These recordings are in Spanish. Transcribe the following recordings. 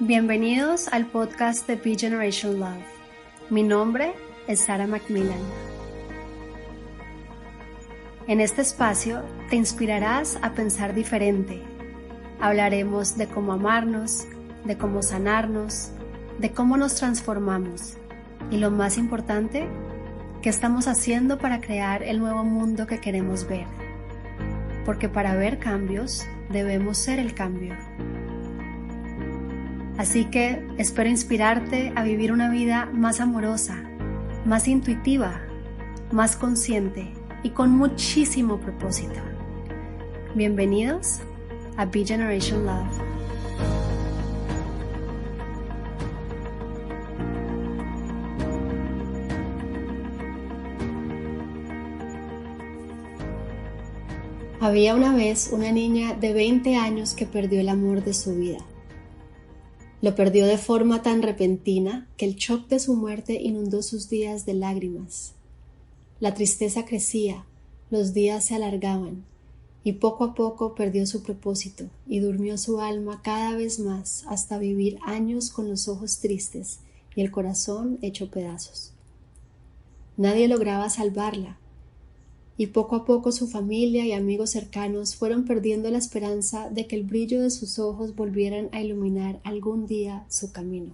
Bienvenidos al podcast de Be Generation Love. Mi nombre es Sarah Macmillan. En este espacio te inspirarás a pensar diferente. Hablaremos de cómo amarnos, de cómo sanarnos, de cómo nos transformamos y lo más importante, qué estamos haciendo para crear el nuevo mundo que queremos ver. Porque para ver cambios debemos ser el cambio. Así que espero inspirarte a vivir una vida más amorosa, más intuitiva, más consciente y con muchísimo propósito. Bienvenidos a Be Generation Love. Había una vez una niña de 20 años que perdió el amor de su vida. Lo perdió de forma tan repentina que el shock de su muerte inundó sus días de lágrimas. La tristeza crecía, los días se alargaban y poco a poco perdió su propósito y durmió su alma cada vez más hasta vivir años con los ojos tristes y el corazón hecho pedazos. Nadie lograba salvarla y poco a poco su familia y amigos cercanos fueron perdiendo la esperanza de que el brillo de sus ojos volvieran a iluminar algún día su camino.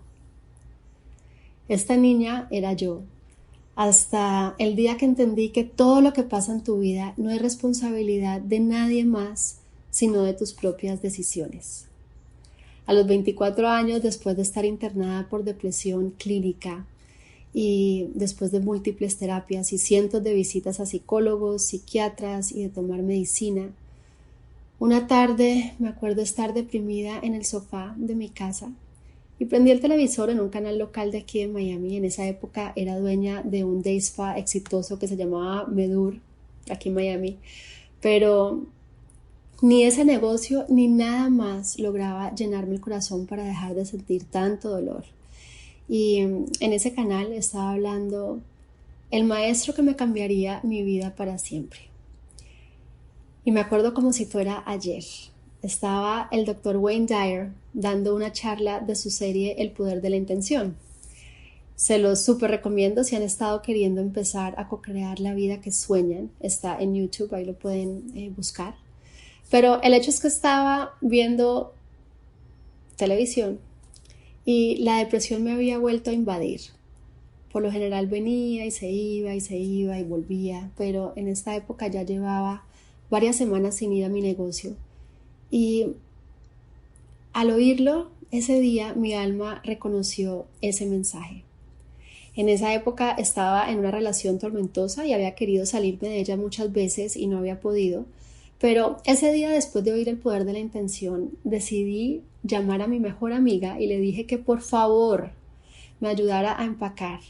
Esta niña era yo, hasta el día que entendí que todo lo que pasa en tu vida no es responsabilidad de nadie más, sino de tus propias decisiones. A los 24 años, después de estar internada por depresión clínica, y después de múltiples terapias y cientos de visitas a psicólogos, psiquiatras y de tomar medicina, una tarde me acuerdo estar deprimida en el sofá de mi casa y prendí el televisor en un canal local de aquí de Miami. En esa época era dueña de un day spa exitoso que se llamaba Medur, aquí en Miami, pero ni ese negocio ni nada más lograba llenarme el corazón para dejar de sentir tanto dolor. Y en ese canal estaba hablando el maestro que me cambiaría mi vida para siempre. Y me acuerdo como si fuera ayer. Estaba el Dr. Wayne Dyer dando una charla de su serie El Poder de la Intención. Se los súper recomiendo si han estado queriendo empezar a co-crear la vida que sueñan. Está en YouTube, ahí lo pueden buscar. Pero el hecho es que estaba viendo televisión y la depresión me había vuelto a invadir. Por lo general venía y se iba y volvía, pero en esta época ya llevaba varias semanas sin ir a mi negocio. Y al oírlo, ese día mi alma reconoció ese mensaje. En esa época estaba en una relación tormentosa y había querido salirme de ella muchas veces y no había podido. Pero ese día, después de oír El Poder de la Intención, decidí llamar a mi mejor amiga y le dije que por favor me ayudara a empacar.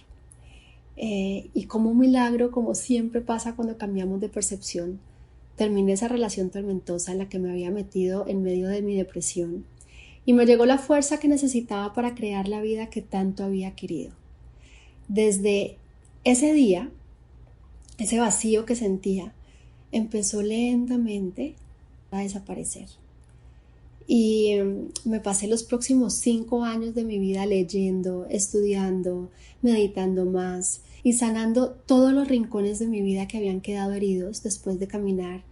Y como un milagro, como siempre pasa cuando cambiamos de percepción, terminé esa relación tormentosa en la que me había metido en medio de mi depresión y me llegó la fuerza que necesitaba para crear la vida que tanto había querido. Desde ese día, ese vacío que sentía empezó lentamente a desaparecer. Y me pasé los próximos 5 años de mi vida leyendo, estudiando, meditando más y sanando todos los rincones de mi vida que habían quedado heridos después de caminar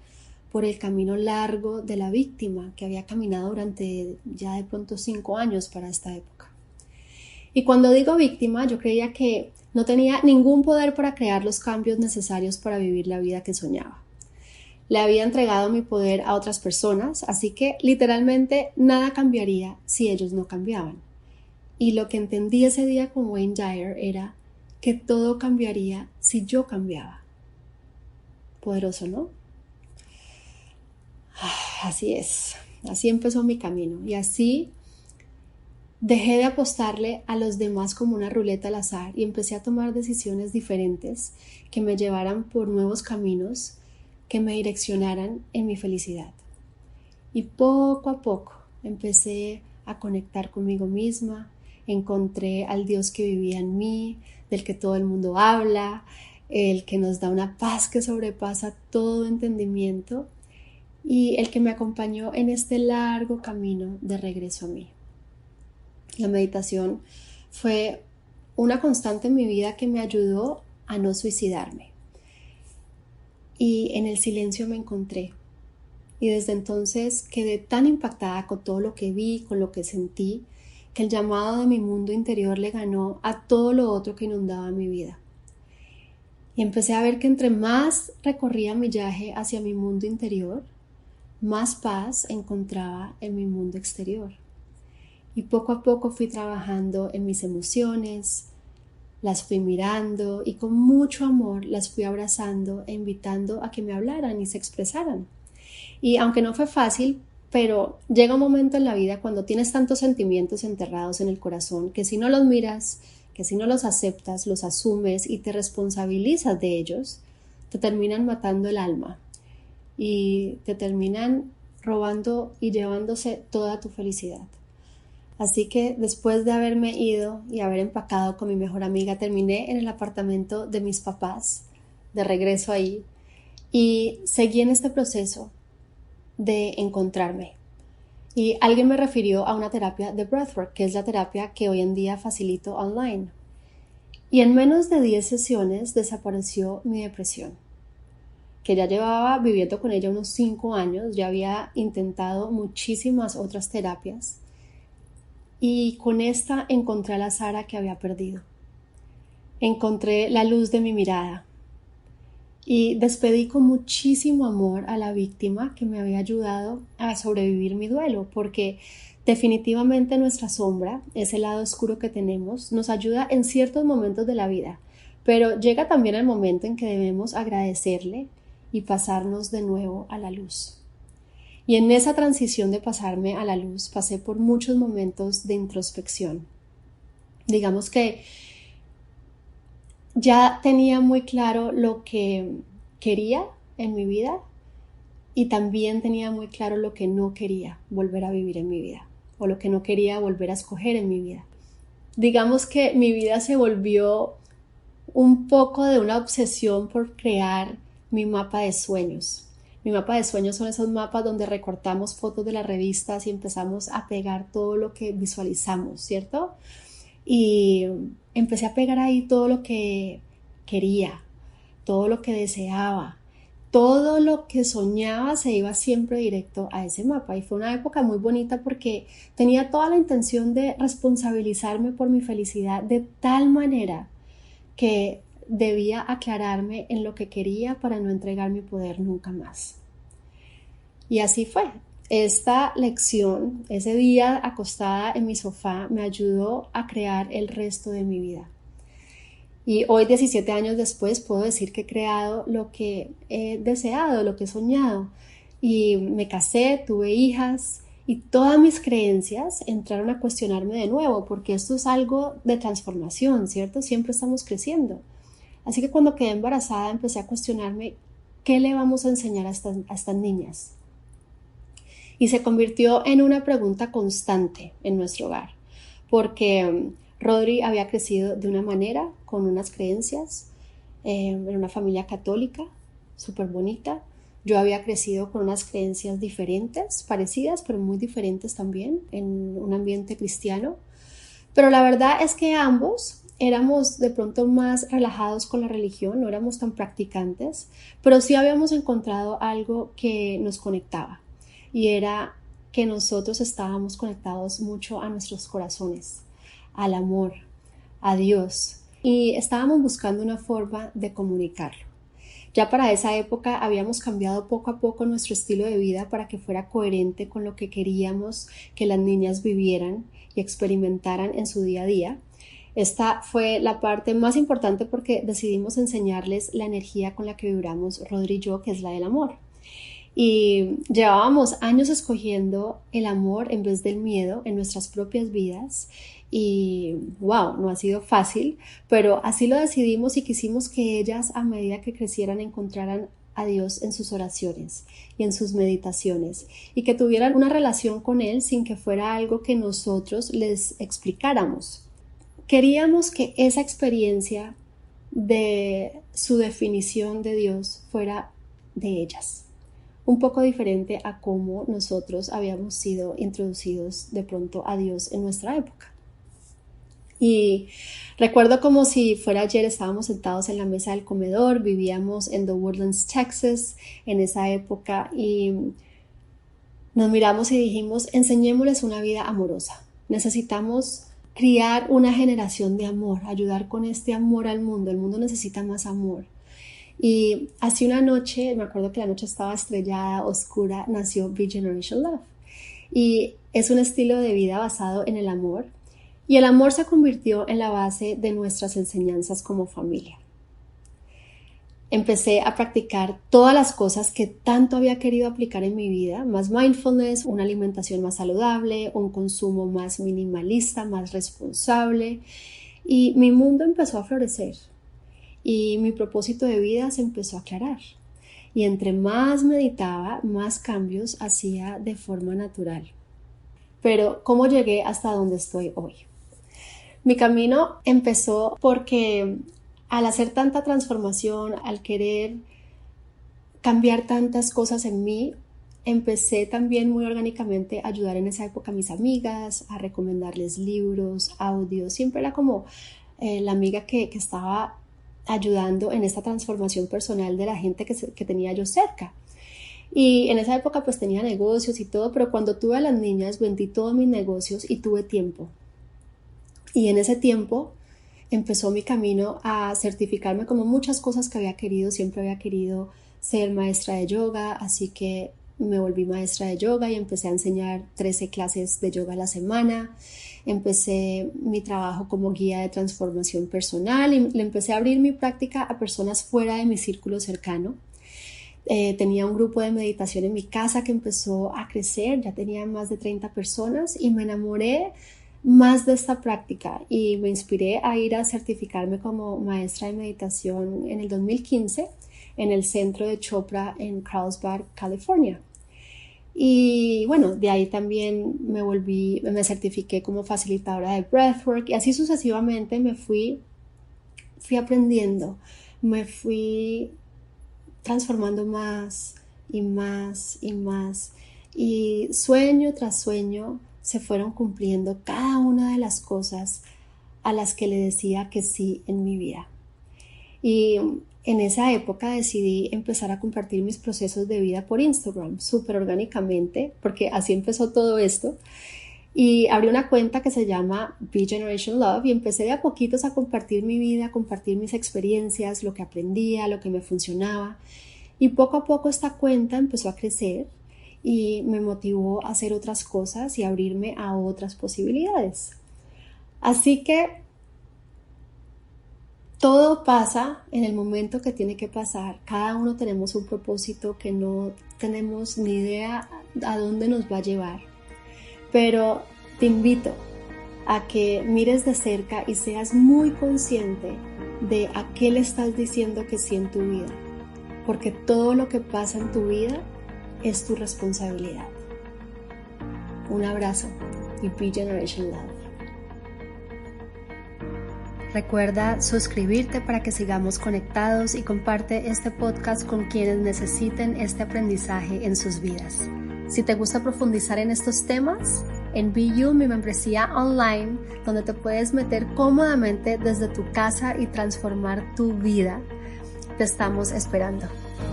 por el camino largo de la víctima que había caminado durante ya de pronto 5 años para esta época. Y cuando digo víctima, yo creía que no tenía ningún poder para crear los cambios necesarios para vivir la vida que soñaba. Le había entregado mi poder a otras personas, así que literalmente nada cambiaría si ellos no cambiaban. Y lo que entendí ese día con Wayne Dyer era que todo cambiaría si yo cambiaba. Poderoso, ¿no? Así es, así empezó mi camino y así dejé de apostarle a los demás como una ruleta al azar y empecé a tomar decisiones diferentes que me llevaran por nuevos caminos que me direccionaran en mi felicidad. Y poco a poco empecé a conectar conmigo misma, encontré al Dios que vivía en mí, del que todo el mundo habla, el que nos da una paz que sobrepasa todo entendimiento y el que me acompañó en este largo camino de regreso a mí. La meditación fue una constante en mi vida que me ayudó a no suicidarme. Y en el silencio me encontré. Y desde entonces quedé tan impactada con todo lo que vi, con lo que sentí, que el llamado de mi mundo interior le ganó a todo lo otro que inundaba mi vida. Y empecé a ver que entre más recorría mi viaje hacia mi mundo interior, más paz encontraba en mi mundo exterior. Y poco a poco fui trabajando en mis emociones, las fui mirando y con mucho amor las fui abrazando e invitando a que me hablaran y se expresaran. Y aunque no fue fácil, pero llega un momento en la vida cuando tienes tantos sentimientos enterrados en el corazón que si no los miras, que si no los aceptas, los asumes y te responsabilizas de ellos, te terminan matando el alma y te terminan robando y llevándose toda tu felicidad. Así que después de haberme ido y haber empacado con mi mejor amiga, terminé en el apartamento de mis papás, de regreso ahí, y seguí en este proceso de encontrarme. Y alguien me refirió a una terapia de breathwork, que es la terapia que hoy en día facilito online. Y en menos de 10 sesiones desapareció mi depresión, que ya llevaba viviendo con ella unos 5 años, ya había intentado muchísimas otras terapias y con esta encontré a la Sara que había perdido. Encontré la luz de mi mirada y despedí con muchísimo amor a la víctima que me había ayudado a sobrevivir mi duelo, porque definitivamente nuestra sombra, ese lado oscuro que tenemos, nos ayuda en ciertos momentos de la vida, pero llega también el momento en que debemos agradecerle y pasarnos de nuevo a la luz. Y en esa transición de pasarme a la luz pasé por muchos momentos de introspección. Digamos que ya tenía muy claro lo que quería en mi vida y también tenía muy claro lo que no quería volver a vivir en mi vida o lo que no quería volver a escoger en mi vida. Digamos que mi vida se volvió un poco de una obsesión por crear mi mapa de sueños. Mi mapa de sueños son esos mapas donde recortamos fotos de las revistas y empezamos a pegar todo lo que visualizamos, ¿cierto? Y empecé a pegar ahí todo lo que quería, todo lo que deseaba, todo lo que soñaba se iba siempre directo a ese mapa. Y fue una época muy bonita porque tenía toda la intención de responsabilizarme por mi felicidad de tal manera que debía aclararme en lo que quería para no entregar mi poder nunca más. Y así fue. Esta lección, ese día acostada en mi sofá, me ayudó a crear el resto de mi vida. Y hoy, 17 años después, puedo decir que he creado lo que he deseado, lo que he soñado. Y me casé, tuve hijas y todas mis creencias entraron a cuestionarme de nuevo, porque esto es algo de transformación, ¿cierto? Siempre estamos creciendo. Así que cuando quedé embarazada empecé a cuestionarme qué le vamos a enseñar a estas niñas. Y se convirtió en una pregunta constante en nuestro hogar, porque Rodri había crecido de una manera, con unas creencias, en una familia católica, súper bonita. Yo había crecido con unas creencias diferentes, parecidas, pero muy diferentes también, en un ambiente cristiano. Pero la verdad es que ambos éramos de pronto más relajados con la religión, no éramos tan practicantes, pero sí habíamos encontrado algo que nos conectaba. Y era que nosotros estábamos conectados mucho a nuestros corazones, al amor, a Dios, y estábamos buscando una forma de comunicarlo. Ya para esa época habíamos cambiado poco a poco nuestro estilo de vida para que fuera coherente con lo que queríamos que las niñas vivieran y experimentaran en su día a día. Esta fue la parte más importante porque decidimos enseñarles la energía con la que vibramos Rodri y yo, que es la del amor. Y llevábamos años escogiendo el amor en vez del miedo en nuestras propias vidas y wow, no ha sido fácil, pero así lo decidimos y quisimos que ellas a medida que crecieran encontraran a Dios en sus oraciones y en sus meditaciones y que tuvieran una relación con Él sin que fuera algo que nosotros les explicáramos. Queríamos que esa experiencia de su definición de Dios fuera de ellas. Un poco diferente a cómo nosotros habíamos sido introducidos de pronto a Dios en nuestra época. Y recuerdo como si fuera ayer, estábamos sentados en la mesa del comedor, vivíamos en The Woodlands, Texas, en esa época, y nos miramos y dijimos, enseñémosles una vida amorosa. Necesitamos criar una generación de amor, ayudar con este amor al mundo. El mundo necesita más amor. Y hace una noche, me acuerdo que la noche estaba estrellada, oscura, nació Be Generation Love. Y es un estilo de vida basado en el amor. Y el amor se convirtió en la base de nuestras enseñanzas como familia. Empecé a practicar todas las cosas que tanto había querido aplicar en mi vida, más mindfulness, una alimentación más saludable, un consumo más minimalista, más responsable, y mi mundo empezó a florecer y mi propósito de vida se empezó a aclarar. Y entre más meditaba, más cambios hacía de forma natural. Pero ¿cómo llegué hasta donde estoy hoy? Mi camino empezó porque al hacer tanta transformación, al querer cambiar tantas cosas en mí, empecé también muy orgánicamente a ayudar en esa época a mis amigas, a recomendarles libros, audios. Siempre era como la amiga que estaba ayudando en esta transformación personal de la gente que tenía yo cerca. Y en esa época pues tenía negocios y todo, pero cuando tuve a las niñas vendí todos mis negocios y tuve tiempo. Y en ese tiempo empezó mi camino a certificarme como muchas cosas que había querido. Siempre había querido ser maestra de yoga, así que me volví maestra de yoga y empecé a enseñar 13 clases de yoga a la semana. Empecé mi trabajo como guía de transformación personal y le empecé a abrir mi práctica a personas fuera de mi círculo cercano. Tenía un grupo de meditación en mi casa que empezó a crecer, ya tenía más de 30 personas y me enamoré más de esta práctica y me inspiré a ir a certificarme como maestra de meditación en el 2015 en el centro de Chopra en Carlsbad, California. Y bueno, de ahí también me certifiqué como facilitadora de breathwork y así sucesivamente me fui aprendiendo, me fui transformando más y más y más, y sueño tras sueño se fueron cumpliendo cada una de las cosas a las que le decía que sí en mi vida. Y en esa época decidí empezar a compartir mis procesos de vida por Instagram, súper orgánicamente, porque así empezó todo esto. Y abrí una cuenta que se llama Be Generation Love y empecé de a poquitos a compartir mi vida, a compartir mis experiencias, lo que aprendía, lo que me funcionaba. Y poco a poco esta cuenta empezó a crecer y me motivó a hacer otras cosas y a abrirme a otras posibilidades. Así que todo pasa en el momento que tiene que pasar. Cada uno tenemos un propósito que no tenemos ni idea a dónde nos va a llevar. Pero te invito a que mires de cerca y seas muy consciente de a qué le estás diciendo que sí en tu vida. Porque todo lo que pasa en tu vida es tu responsabilidad. Un abrazo y Be Generation Love. Recuerda suscribirte para que sigamos conectados y comparte este podcast con quienes necesiten este aprendizaje en sus vidas. Si te gusta profundizar en estos temas, en Be You, mi membresía online, donde te puedes meter cómodamente desde tu casa y transformar tu vida, te estamos esperando.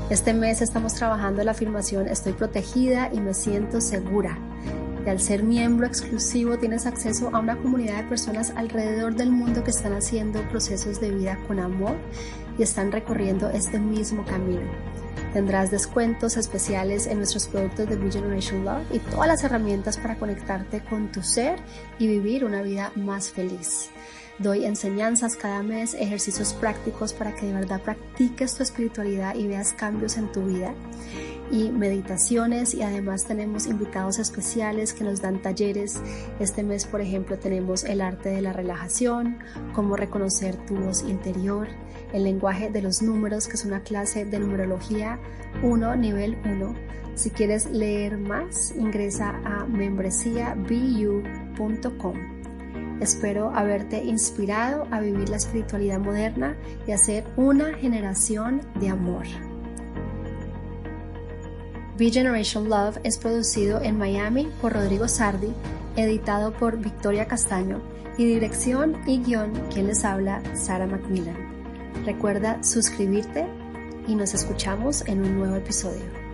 Este mes estamos trabajando la afirmación Estoy protegida y me siento segura. Y al ser miembro exclusivo tienes acceso a una comunidad de personas alrededor del mundo que están haciendo procesos de vida con amor y están recorriendo este mismo camino. Tendrás descuentos especiales en nuestros productos de Be Generation Love y todas las herramientas para conectarte con tu ser y vivir una vida más feliz. Doy enseñanzas cada mes, ejercicios prácticos para que de verdad practiques tu espiritualidad y veas cambios en tu vida, y meditaciones, y además tenemos invitados especiales que nos dan talleres. Este mes, por ejemplo, tenemos el arte de la relajación, cómo reconocer tu voz interior, el lenguaje de los números, que es una clase de numerología 1, nivel 1. Si quieres leer más, ingresa a membresiabu.com. Espero haberte inspirado a vivir la espiritualidad moderna y a ser una generación de amor. Be Generation Love es producido en Miami por Rodrigo Sardi, editado por Victoria Castaño y dirección y guión, quien les habla, Sara Macmillan. Recuerda suscribirte y nos escuchamos en un nuevo episodio.